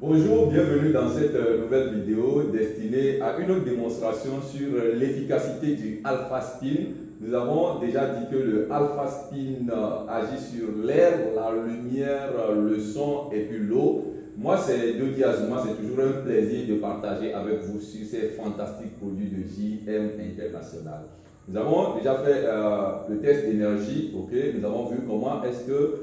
Bonjour, bienvenue dans cette nouvelle vidéo destinée à une autre démonstration sur l'efficacité du Alpha Spin. Nous avons déjà dit que le Alpha Spin agit sur l'air, la lumière, le son et puis l'eau. Moi, c'est Dodi Azuma, c'est toujours un plaisir de partager avec vous sur ces fantastiques produits de JM International. Nous avons déjà fait le test d'énergie, ok? Nous avons vu comment est-ce que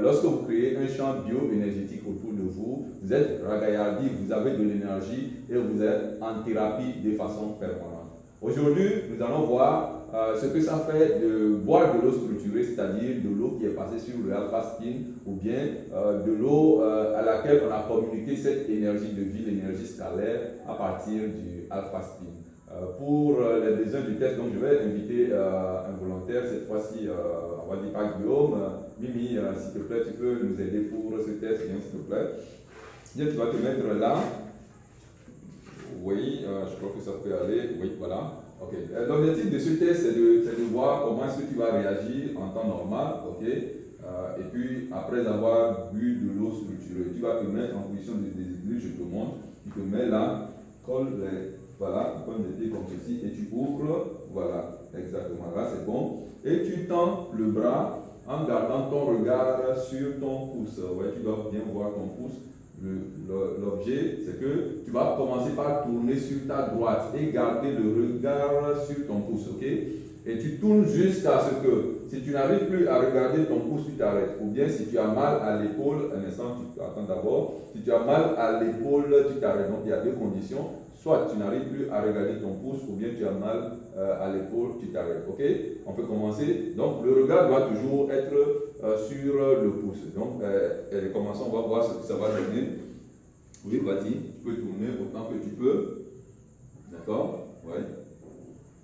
lorsque vous créez un champ bioénergétique autour de vous, vous êtes ragaillardi, vous avez de l'énergie et vous êtes en thérapie de façon permanente. Aujourd'hui, nous allons voir ce que ça fait de boire de l'eau structurée, c'est-à-dire de l'eau qui est passée sur le Alpha Spin ou bien de l'eau à laquelle on a communiqué cette énergie de vie, l'énergie scalaire à partir du Alpha Spin. Pour les besoins du test, donc je vais inviter un volontaire, cette fois-ci, on va dire pas Guillaume. Mimi, s'il te plaît, tu peux nous aider pour ce test, bien s'il te plaît. Bien, tu vas te mettre là. Oui, je crois que ça peut aller. Oui, voilà. Ok. L'objectif de ce test, c'est de voir comment est-ce que tu vas réagir en temps normal. Ok. Et puis, après avoir bu de l'eau structurée, tu vas te mettre en position de déséquilibre, je te montre. Tu te mets là, voilà, comme des pieds comme ceci, et tu ouvres, voilà, exactement, là c'est bon. Et tu tends le bras en gardant ton regard sur ton pouce. Ouais, tu dois bien voir ton pouce. L'objet, c'est que tu vas commencer par tourner sur ta droite et garder le regard sur ton pouce, ok? Et tu tournes jusqu'à ce que, si tu n'arrives plus à regarder ton pouce, tu t'arrêtes. Ou bien si tu as mal à l'épaule, un instant, tu attends d'abord. Si tu as mal à l'épaule, tu t'arrêtes. Donc il y a deux conditions. Soit tu n'arrives plus à regarder ton pouce, ou bien tu as mal à l'épaule, tu t'arrêtes. Ok? On peut commencer. Donc le regard doit toujours être sur le pouce. Donc commençons, on va voir ce que ça va donner. Oui, vas-y, tu peux tourner autant que tu peux. D'accord? Oui.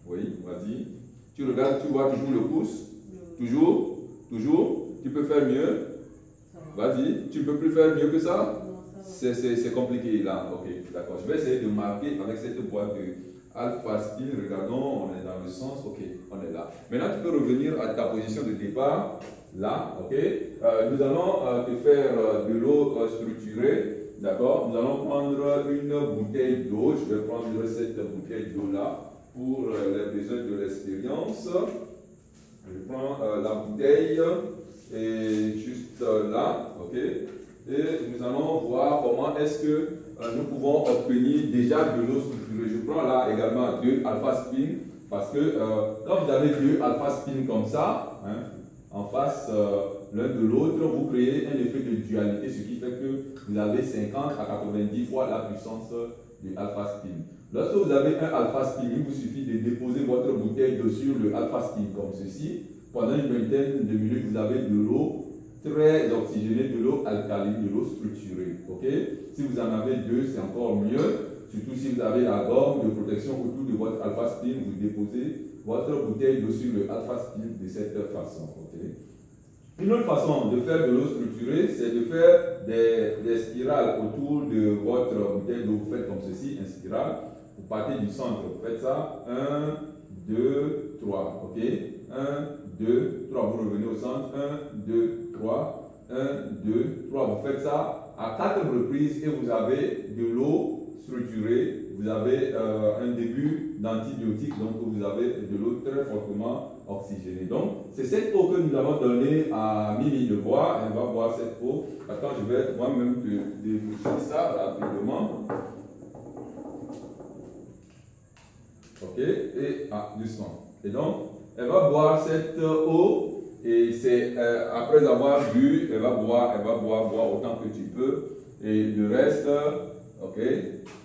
Oui, vas-y. Tu regardes, tu vois toujours le pouce. Toujours. Toujours. Tu peux faire mieux. Vas-y. Tu ne peux plus faire mieux que ça? C'est compliqué là. Ok, d'accord. Je vais essayer de marquer avec cette boîte de Alpha Spin. Regardons, on est dans le sens. Ok, on est là. Maintenant, tu peux revenir à ta position de départ. Là, ok. Nous allons te faire de l'eau structurée. D'accord. Nous allons prendre une bouteille d'eau. Je vais prendre cette bouteille d'eau là pour les besoins de l'expérience. Je prends la bouteille et juste là, ok. Et nous allons voir comment est-ce que nous pouvons obtenir déjà de l'eau structurée. Je prends là également deux Alpha Spin parce que quand vous avez deux Alpha Spin comme ça, hein, en face l'un de l'autre, vous créez un effet de dualité, ce qui fait que vous avez 50 à 90 fois la puissance du Alpha Spin. Lorsque vous avez un Alpha Spin, il vous suffit de déposer votre bouteille sur le Alpha Spin comme ceci. Pendant une vingtaine de minutes, vous avez de l'eau très oxygénée, de l'eau alcaline, de l'eau structurée. Ok? Si vous en avez deux, c'est encore mieux. Surtout si vous avez la gomme de protection autour de votre Alpha Spin, vous déposez votre bouteille sur le Alpha Spin de cette façon. Okay? Une autre façon de faire de l'eau structurée, c'est de faire des spirales autour de votre bouteille d'eau. Vous faites comme ceci, une spirale. Vous partez du centre, vous faites ça. 1, 2, 3. Ok? 1, 2, 3. Vous revenez au centre. 1, 2, 3. 1, 2, 3. Vous faites ça à 4 reprises et vous avez de l'eau structurée. Vous avez un début d'antibiotique, donc vous avez de l'eau très fortement oxygénée. Donc, c'est cette eau que nous allons donner à Mimi de boire. Elle va boire cette eau. Attends, je vais moi-même déboucher ça rapidement. Ok, et doucement. Et donc, elle va boire cette eau. Et c'est après avoir bu, elle va boire autant que tu peux. Et le reste, ok,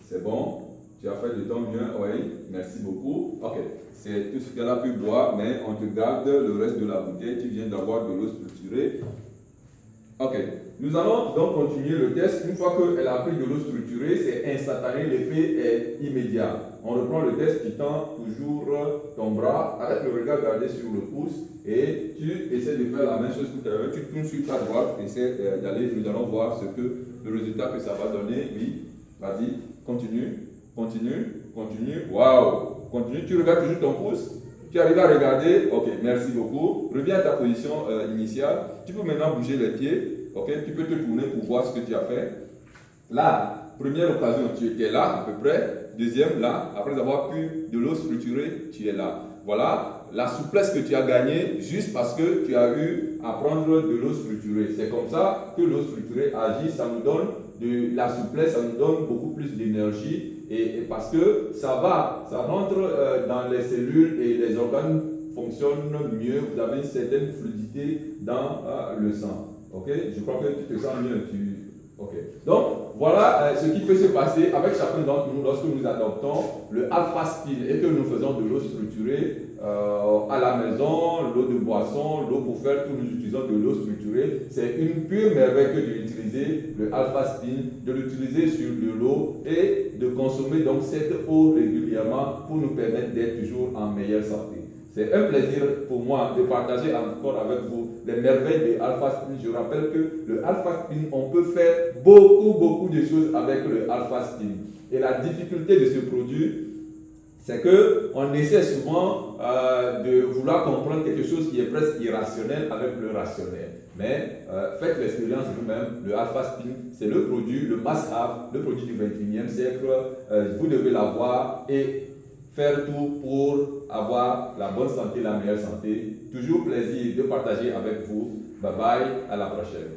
c'est bon. Tu as fait de ton mieux, oui, merci beaucoup. Ok, c'est tout ce qu'elle a pu boire, mais on te garde le reste de la bouteille. Tu viens d'avoir de l'eau structurée. Ok, nous allons donc continuer le test. Une fois qu'elle a pris de l'eau structurée, c'est instantané, l'effet est immédiat. On reprend le test, tu tends toujours ton bras avec le regard gardé sur le pouce et tu essaies de faire la même chose que tu avais. Tu tournes sur ta droite, tu essaies d'aller, nous allons voir le résultat que ça va donner. Oui, vas-y, continue. Continue. Waouh! Continue, tu regardes toujours ton pouce. Tu arrives à regarder. Ok, merci beaucoup. Reviens à ta position initiale. Tu peux maintenant bouger les pieds. Ok, tu peux te tourner pour voir ce que tu as fait. La première occasion, tu étais là à peu près. Deuxième, là, après avoir pu de l'eau structurée, tu es là. Voilà la souplesse que tu as gagnée juste parce que tu as eu à prendre de l'eau structurée. C'est comme ça que l'eau structurée agit, ça nous donne de la souplesse, ça nous donne beaucoup plus d'énergie et parce que ça rentre dans les cellules et les organes fonctionnent mieux, vous avez une certaine fluidité dans le sang. Ok, je crois que tu te sens mieux. Ok. Donc, voilà ce qui peut se passer avec chacun d'entre nous lorsque nous adoptons le Alpha Spin et que nous faisons de l'eau structurée à la maison, l'eau de boisson, l'eau pour faire tout, nous utilisons de l'eau structurée. C'est une pure merveille que d'utiliser le Alpha Spin, de l'utiliser sur de l'eau et de consommer donc cette eau régulièrement pour nous permettre d'être toujours en meilleure santé. C'est un plaisir pour moi de partager encore avec vous les merveilles de Alpha Spin. Je rappelle que le Alpha Spin, on peut faire beaucoup de choses avec le Alpha Spin. Et la difficulté de ce produit, c'est qu'on essaie souvent de vouloir comprendre quelque chose qui est presque irrationnel avec le rationnel. Mais faites l'expérience vous-même. Le Alpha Spin, c'est le produit, le must-have, le produit du 21e siècle. Vous devez l'avoir et faire tout pour avoir la bonne santé, la meilleure santé. Toujours plaisir de partager avec vous. Bye bye, à la prochaine.